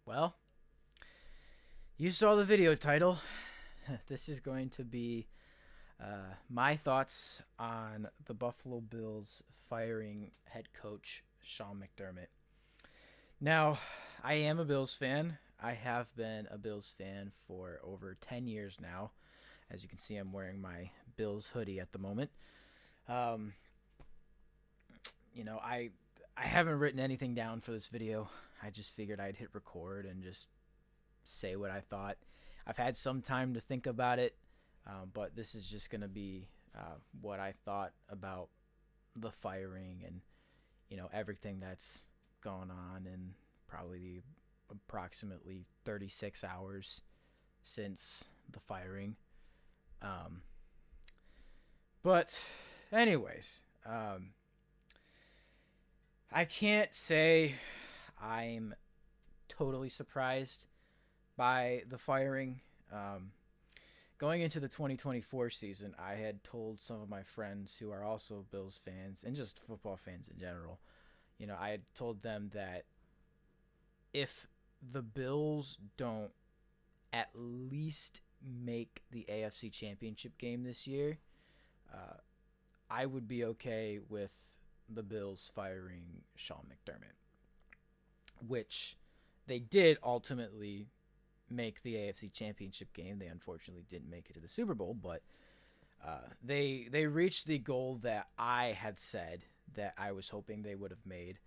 Well, you saw the video title. This is going to be my thoughts on the Buffalo Bills firing head coach Sean McDermott. Now, I am a Bills fan. I have been a Bills fan for over 10 years now. As you can see, I'm wearing my Bills hoodie at the moment. Um, I haven't written anything down for this video. I just figured I'd hit record and just say what I thought. I've had some time to think about it, but this is just going to be what I thought about the firing and everything that's gone on in probably the approximately 36 hours since the firing. Um, but anyways, I can't say I'm totally surprised by the firing. Um, Going into the 2024 season, I had told some of my friends who are also Bills fans and just football fans in general, I had told them that if the Bills don't at least make the AFC Championship game this year, uh, I would be okay with the Bills firing Sean McDermott, which they did ultimately make the AFC Championship game. They unfortunately didn't make it to the Super Bowl, but they reached the goal that I had said that I was hoping they would have made.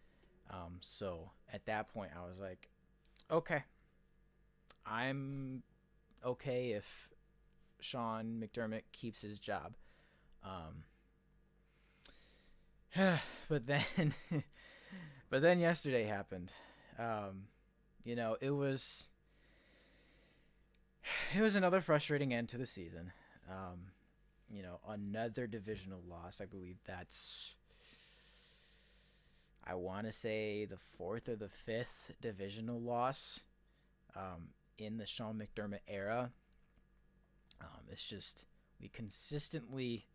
So at that point, I was like, okay, I'm okay if Sean McDermott keeps his job. Um, but then, but then yesterday happened. Um, it was another frustrating end to the season. Another divisional loss. I believe that's, I want to say, the fourth or the fifth divisional loss in the Sean McDermott era. It's just, we consistently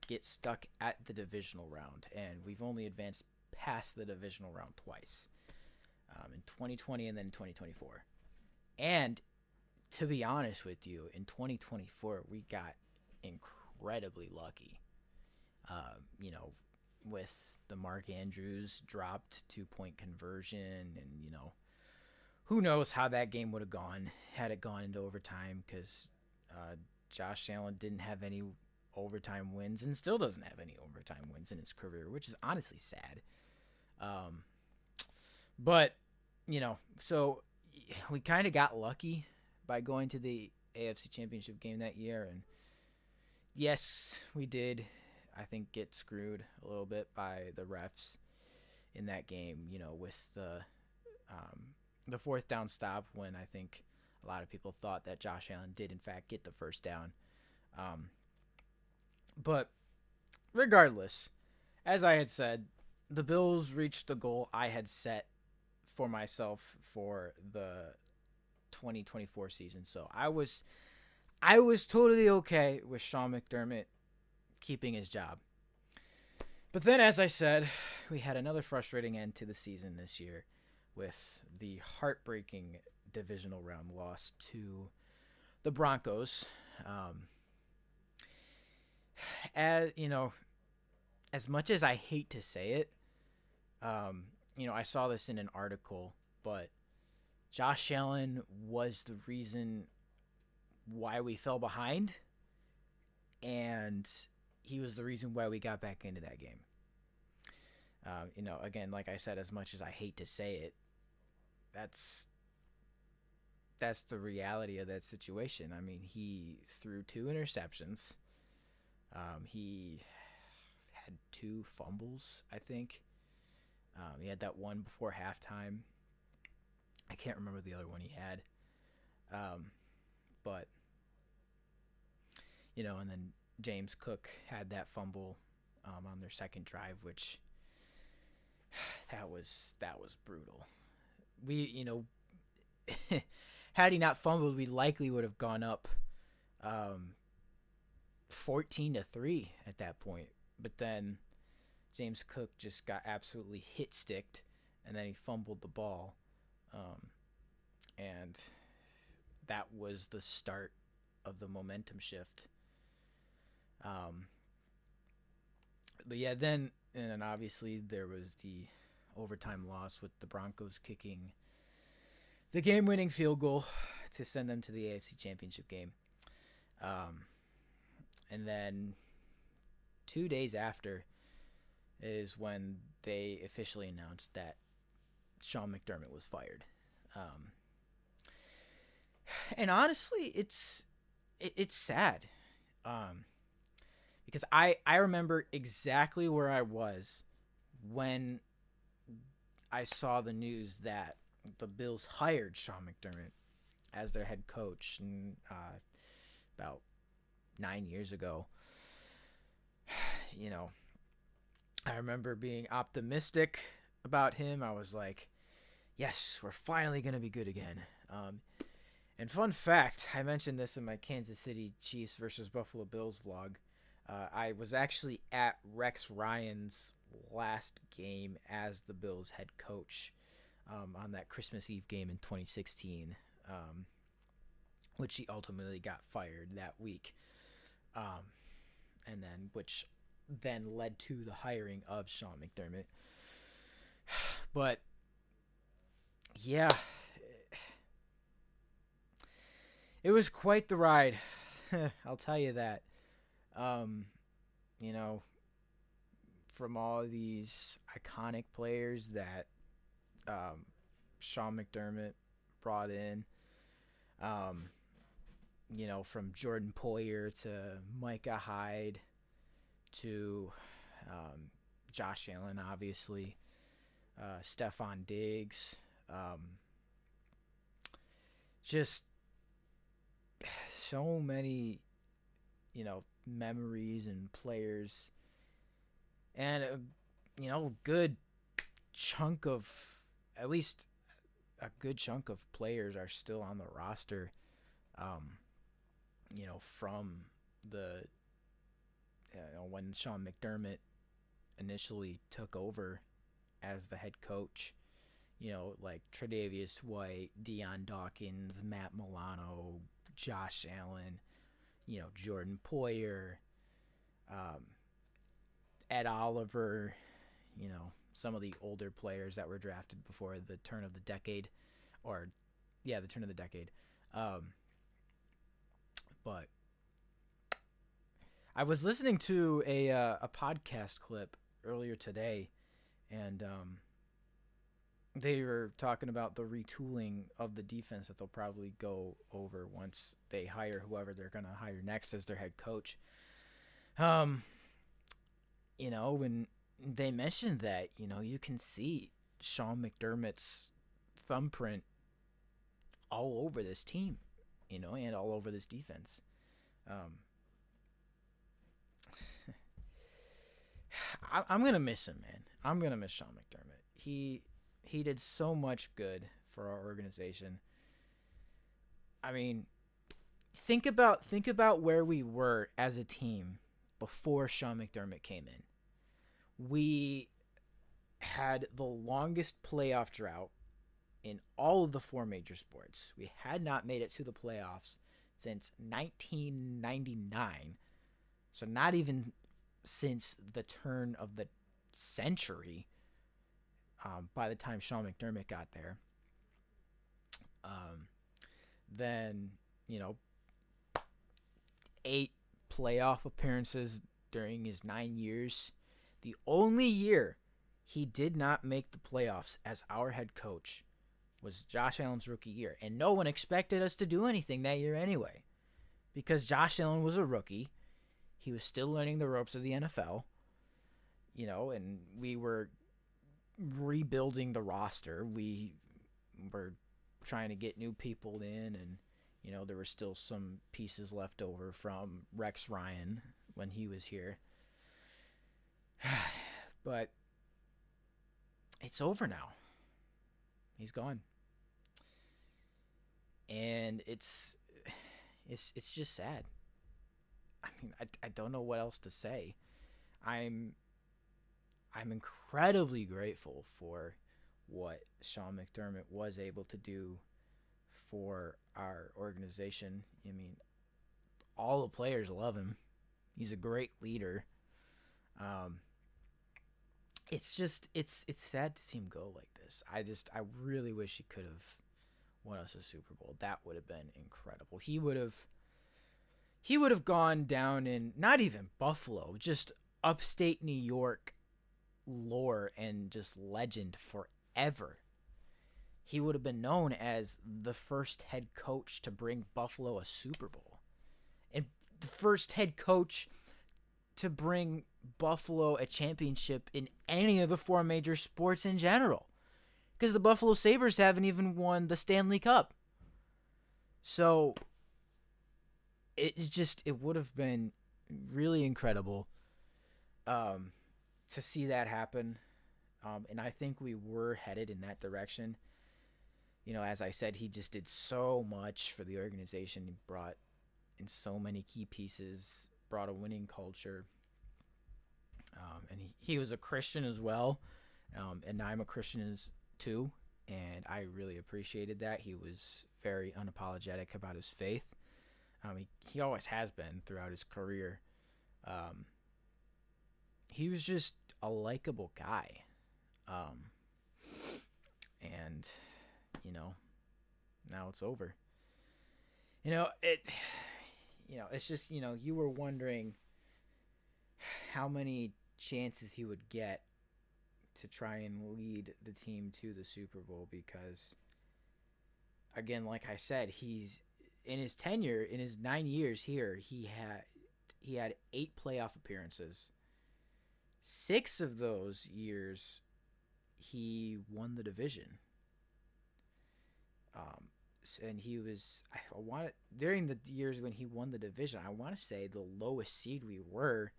get stuck at the divisional round, and we've only advanced past the divisional round twice, in 2020 and then 2024. And to be honest with you, in 2024, we got incredibly lucky. With the Mark Andrews dropped 2-point conversion, and who knows how that game would have gone had it gone into overtime, because Josh Allen didn't have any overtime wins and still doesn't have any overtime wins in his career, which is honestly sad. Um, but so we kind of got lucky by going to the AFC Championship game that year, and yes, we did, I think, get screwed a little bit by the refs in that game. With the fourth down stop, when I think a lot of people thought that Josh Allen did in fact get the first down. But regardless, as I had said, the Bills reached the goal I had set for myself for the 2024 season. So I was totally okay with Sean McDermott keeping his job. But then, as I said, we had another frustrating end to the season this year with the heartbreaking divisional round loss to the Broncos. As as much as I hate to say it, I saw this in an article, but Josh Allen was the reason why we fell behind, and he was the reason why we got back into that game. Again, like I said, as much as I hate to say it, that's the reality of that situation. I mean, he threw two interceptions. He had two fumbles, I think. He had that one before halftime. I can't remember the other one he had. But and then James Cook had that fumble on their second drive, which that was brutal. We, had he not fumbled, we likely would have gone up 14-3 at that point. But then James Cook just got absolutely hit sticked, and then he fumbled the ball. And that was the start of the momentum shift. Um, but yeah, then and then obviously there was the overtime loss with the Broncos kicking the game-winning field goal to send them to the AFC Championship game. Um, and then 2 days after is when they officially announced that Sean McDermott was fired. Um, and honestly, it's sad, um, because I remember exactly where I was when I saw the news that the Bills hired Sean McDermott as their head coach about 9 years ago. You know, I remember being optimistic about him. I was like, yes, we're finally going to be good again. And fun fact, I mentioned this in my Kansas City Chiefs versus Buffalo Bills vlog. I was actually at Rex Ryan's last game as the Bills head coach on that Christmas Eve game in 2016, which he ultimately got fired that week, and then which then led to the hiring of Sean McDermott. But yeah, it was quite the ride. I'll tell you that. Um, you know, from all these iconic players that Sean McDermott brought in, um, from Jordan Poyer to Micah Hyde to Josh Allen, obviously, Stephon Diggs, just so many, memories and players, and good chunk of at least a good chunk of players are still on the roster. From the when Sean McDermott initially took over as the head coach, like Tre'Davious White, Deion Dawkins, Matt Milano, Josh Allen, Jordan Poyer, Ed Oliver, some of the older players that were drafted before the turn of the decade, the turn of the decade. But I was listening to a podcast clip earlier today, and they were talking about the retooling of the defense that they'll probably go over once they hire whoever they're going to hire next as their head coach. When they mentioned that, you can see Sean McDermott's thumbprint all over this team, and all over this defense. I'm going to miss him, man. I'm going to miss Sean McDermott. He did so much good for our organization. I mean, think about where we were as a team before Sean McDermott came in. We had the longest playoff drought in all of the four major sports. We had not made it to the playoffs since 1999. So not even since the turn of the century, by the time Sean McDermott got there. Then, 8 playoff appearances during his 9 years. The only year he did not make the playoffs as our head coach was Josh Allen's rookie year. And no one expected us to do anything that year anyway, because Josh Allen was a rookie. He was still learning the ropes of the NFL, and we were rebuilding the roster. We were trying to get new people in, and, there were still some pieces left over from Rex Ryan when he was here. But it's over now. He's gone. And it's just sad. I mean, I don't know what else to say. I'm incredibly grateful for what Sean McDermott was able to do for our organization. I mean, all the players love him. He's a great leader. Um, it's sad to see him go like this. I really wish he could have won us a Super Bowl. That would have been incredible. He would have gone down in not even Buffalo, just upstate New York lore and just legend forever. He would have been known as the first head coach to bring Buffalo a Super Bowl. And the first head coach to bring Buffalo a championship in any of the four major sports in general. Because the Buffalo Sabres haven't even won the Stanley Cup. So it would have been really incredible to see that happen. And I think we were headed in that direction. You know, as I said, he just did so much for the organization. He brought in so many key pieces, brought a winning culture. And he was a Christian as well. And I'm a Christian too. And I really appreciated that. He was very unapologetic about his faith. He always has been throughout his career. He was just a likable guy. And, you know, now it's over. It's just, you were wondering how many chances he would get to try and lead the team to the Super Bowl because, again, like I said, he's in his tenure, in his 9 years here, he had 8 playoff appearances. 6 of those years, he won the division. And he was, during the years when he won the division, I want to say the lowest seed we were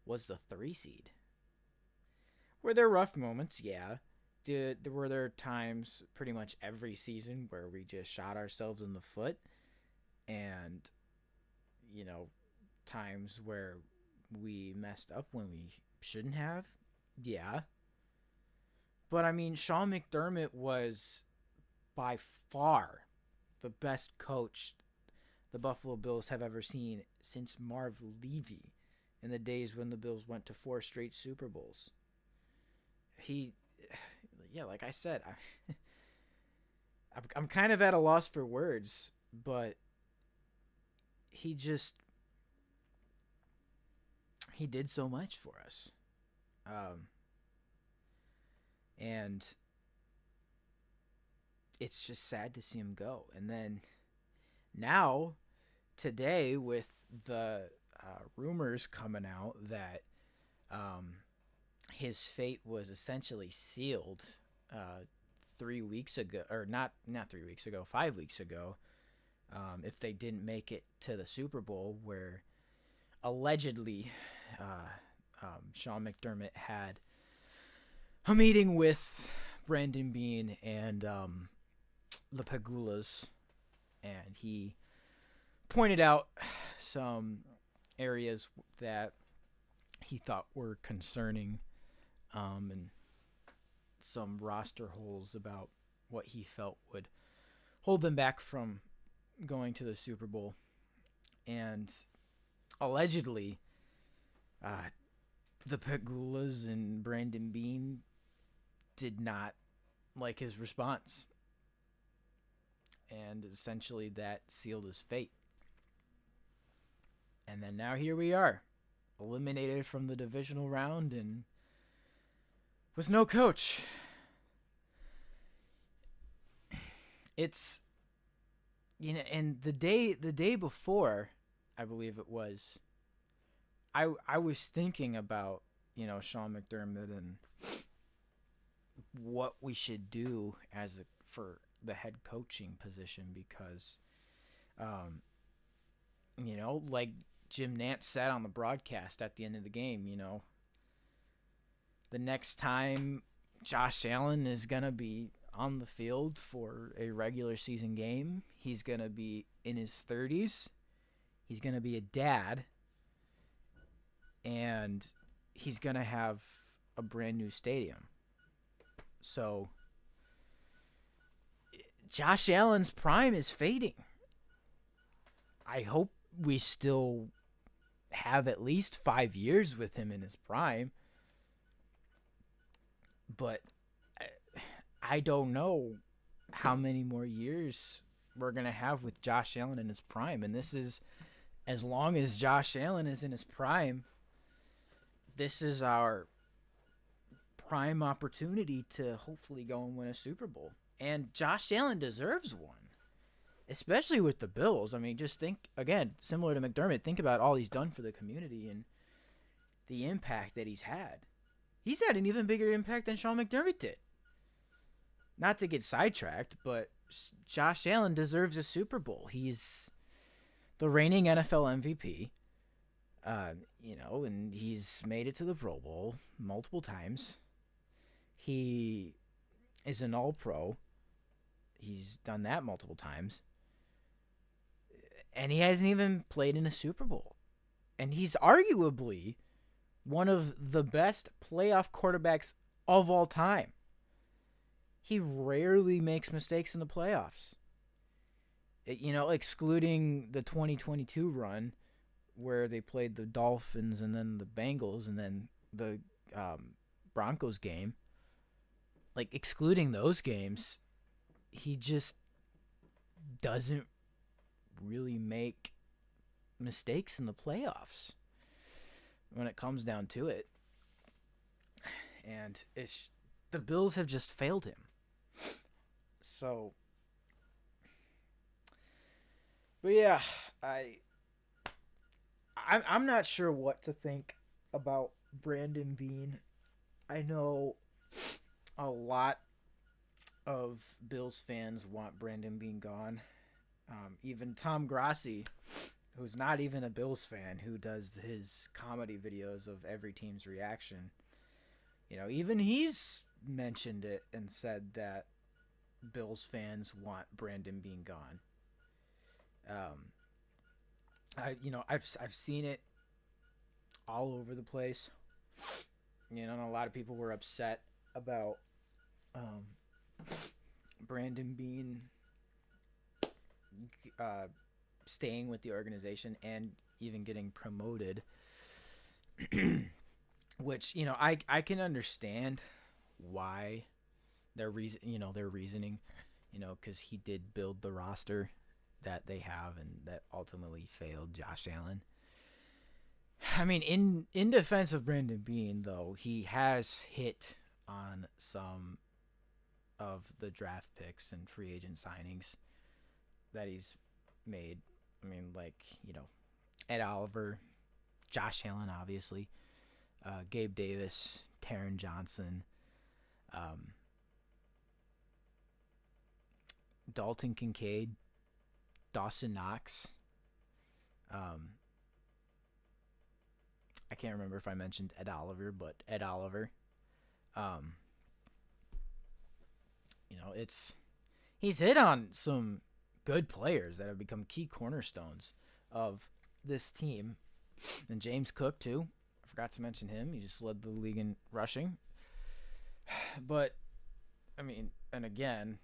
was the 3 seed. Were there rough moments? Yeah. Were there times pretty much every season where we just shot ourselves in the foot? And, times where we messed up when we shouldn't have? Yeah. But, Sean McDermott was by far the best coach the Buffalo Bills have ever seen since Marv Levy in the days when the Bills went to 4 straight Super Bowls. Like I said, I'm kind of at a loss for words, but he did so much for us. And it's just sad to see him go. And then now, today, with the rumors coming out that his fate was essentially sealed 3 weeks ago, or not 3 weeks ago, 5 weeks ago, if they didn't make it to the Super Bowl, where allegedly Sean McDermott had a meeting with Brandon Beane and the Pagulas, and he pointed out some areas that he thought were concerning, and some roster holes about what he felt would hold them back from going to the Super Bowl. And allegedly, the Pagulas and Brandon Beane did not like his response. And essentially that sealed his fate. And then now here we are, eliminated from the divisional round and with no coach. It's, and the day before, I believe it was, I was thinking about, Sean McDermott and what we should do for the head coaching position, because, like Jim Nantz said on the broadcast at the end of the game, the next time Josh Allen is going to be on the field for a regular season game, he's going to be in his 30s. He's going to be a dad. And he's going to have a brand new stadium. So Josh Allen's prime is fading. I hope we still have at least 5 years with him in his prime. But I don't know how many more years we're going to have with Josh Allen in his prime. And this is, as long as Josh Allen is in his prime, this is our prime opportunity to hopefully go and win a Super Bowl. And Josh Allen deserves one, especially with the Bills. I mean, just think, again, similar to McDermott, think about all he's done for the community and the impact that he's had. He's had an even bigger impact than Sean McDermott did. Not to get sidetracked, but Josh Allen deserves a Super Bowl. He's the reigning NFL MVP, and he's made it to the Pro Bowl multiple times. He is an All-Pro. He's done that multiple times. And he hasn't even played in a Super Bowl. And he's arguably one of the best playoff quarterbacks of all time. He rarely makes mistakes in the playoffs. Excluding the 2022 run where they played the Dolphins and then the Bengals and then the Broncos game. Like, excluding those games, he just doesn't really make mistakes in the playoffs when it comes down to it. And the Bills have just failed him. So, but yeah, I'm not sure what to think about Brandon Beane. I know a lot of Bills fans want Brandon Beane gone. Even Tom Grassi, who's not even a Bills fan, who does his comedy videos of every team's reaction, even he's mentioned it and said that Bills fans want Brandon Beane gone. I've seen it all over the place. And a lot of people were upset about Brandon Beane staying with the organization and even getting promoted. Which, I can understand why their reasoning, because he did build the roster that they have and that ultimately failed Josh Allen. I mean, in defense of Brandon Beane, though, he has hit on some of the draft picks and free agent signings that he's made. I mean, Ed Oliver, Josh Allen, obviously, Gabe Davis, Taron Johnson, Dalton Kincaid, Dawson Knox. I can't remember if I mentioned Ed Oliver, but Ed Oliver. He's hit on some good players that have become key cornerstones of this team. And James Cook, too. I forgot to mention him. He just led the league in rushing. But, and again,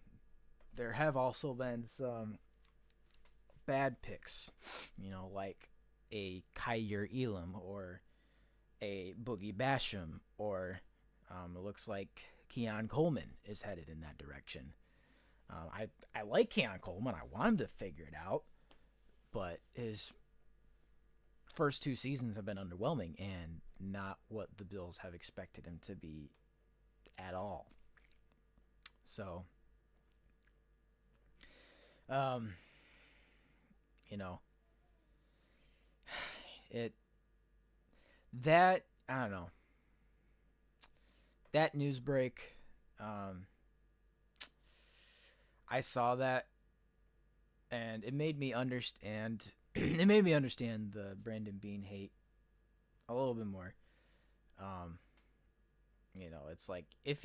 there have also been some bad picks, like a Kyer Elam or a Boogie Basham, or it looks like Keon Coleman is headed in that direction. I like Keon Coleman. I want him to figure it out, but his first 2 seasons have been underwhelming and not what the Bills have expected him to be at all. So, I don't know. That news break, I saw that, and it made me understand. It made me understand the Brandon Beane hate a little bit more. It's like if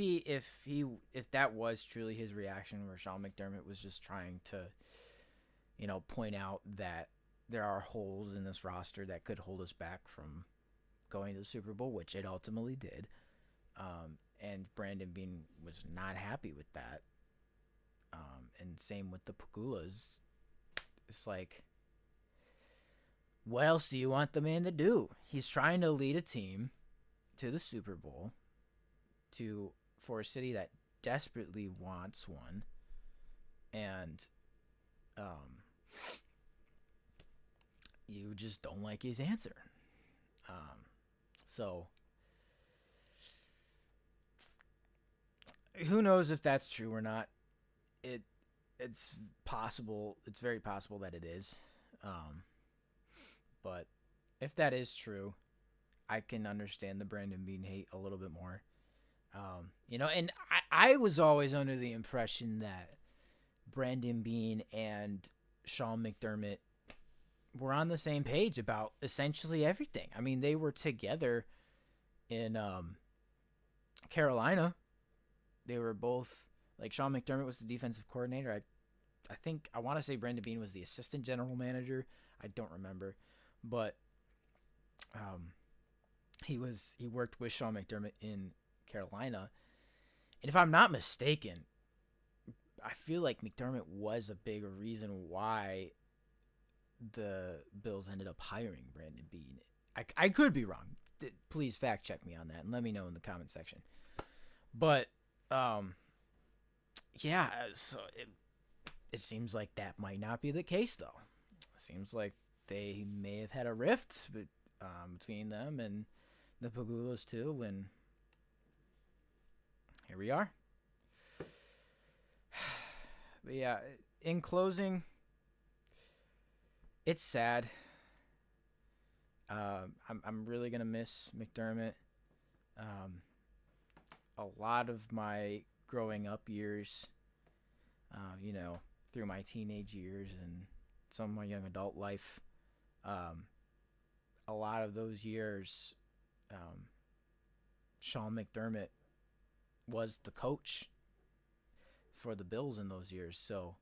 that was truly his reaction, where Sean McDermott was just trying to, point out that there are holes in this roster that could hold us back from going to the Super Bowl, which it ultimately did. And Brandon Beane was not happy with that. And same with the Pagulas. It's like, what else do you want the man to do? He's trying to lead a team to the Super Bowl, to for a city that desperately wants one, and um, you just don't like his answer. So who knows if that's true or not? It it's possible. It's very possible that it is. Um, but if that is true, I can understand the Brandon Bean hate a little bit more. And I was always under the impression that Brandon Bean and Sean McDermott were on the same page about essentially everything. I mean, they were together in Carolina. They were both, like, Sean McDermott was the defensive coordinator. I want to say Brandon Bean was the assistant general manager. I don't remember, but um, he worked with Sean McDermott in Carolina, and if I'm not mistaken, I feel like McDermott was a big reason why the Bills ended up hiring Brandon Bean. I could be wrong. Please fact check me on that and let me know in the comment section. But yeah, so it seems like that might not be the case, though. It seems like they may have had a rift between them and the Pagulas too, and here we are. But yeah, in closing, it's sad. I'm really gonna miss McDermott. Um, a lot of my growing up years, through my teenage years and some of my young adult life, a lot of those years, Sean McDermott was the coach for the Bills in those years. So,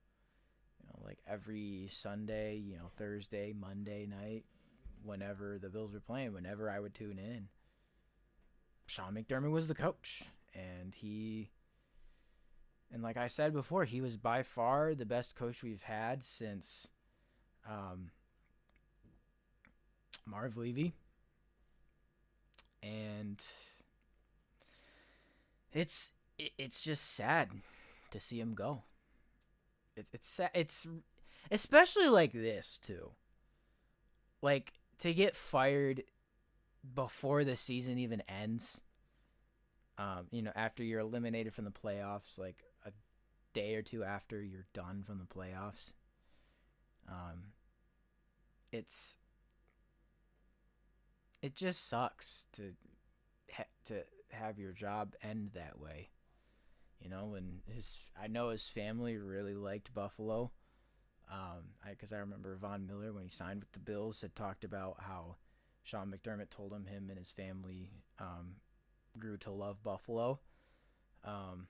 like every Sunday, Thursday, Monday night, whenever the Bills were playing, whenever I would tune in, Sean McDermott was the coach. And like I said before, he was by far the best coach we've had since Marv Levy. And it's just sad to see him go. It's especially like this too. Like, to get fired before the season even ends. After you're eliminated from the playoffs, like a day or two after you're done from the playoffs. It just sucks to have your job end that way. And I know his family really liked Buffalo. Because I remember Von Miller, when he signed with the Bills, had talked about how Sean McDermott told him and his family grew to love Buffalo. And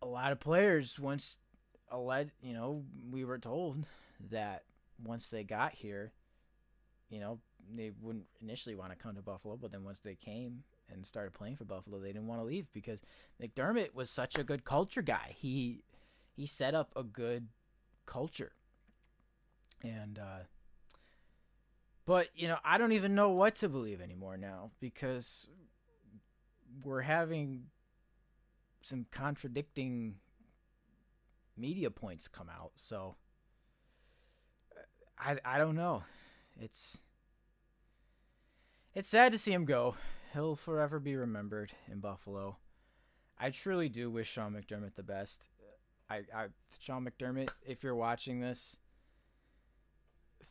a lot of players we were told that once they got here, they wouldn't initially want to come to Buffalo, but then once they came and started playing for Buffalo, they didn't want to leave because McDermott was such a good culture guy. He set up a good culture. And but I don't even know what to believe anymore now, because we're having some contradicting media points come out. So I don't know. It's sad to see him go. He'll forever be remembered in Buffalo. I truly do wish Sean McDermott the best. Sean McDermott, if you're watching this,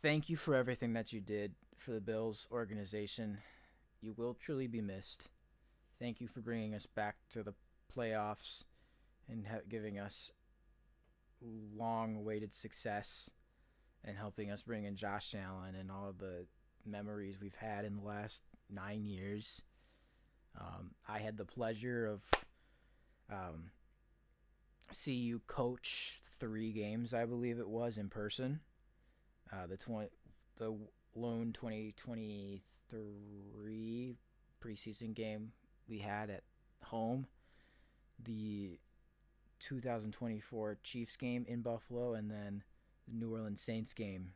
thank you for everything that you did for the Bills organization. You will truly be missed. Thank you for bringing us back to the playoffs and giving us long-awaited success and helping us bring in Josh Allen and all of the memories we've had in the last 9 years. I had the pleasure of see you coach 3 games, I believe it was, in person. The lone 2023 preseason game we had at home the 2024 Chiefs game in Buffalo, and then the New Orleans Saints game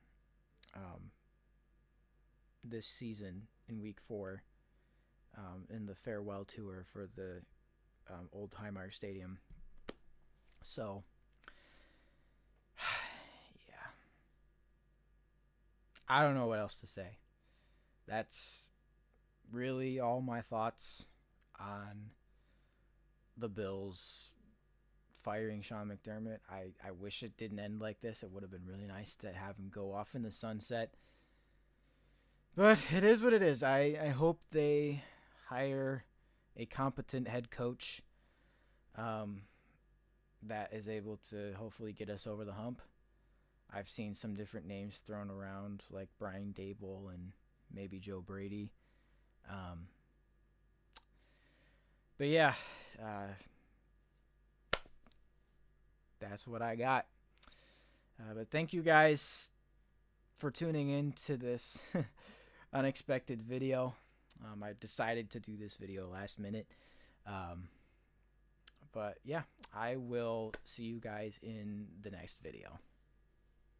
this season in Week 4 in the farewell tour for the Old Highmark Stadium. So, yeah. I don't know what else to say. That's really all my thoughts on the Bills firing Sean McDermott. I wish it didn't end like this. It would have been really nice to have him go off in the sunset. But it is what it is. I hope they hire a competent head coach that is able to hopefully get us over the hump. I've seen some different names thrown around, like Brian Dable and maybe Joe Brady. But yeah, that's what I got. But thank you guys for tuning in to this unexpected video. I decided to do this video last minute. But yeah, I will see you guys in the next video.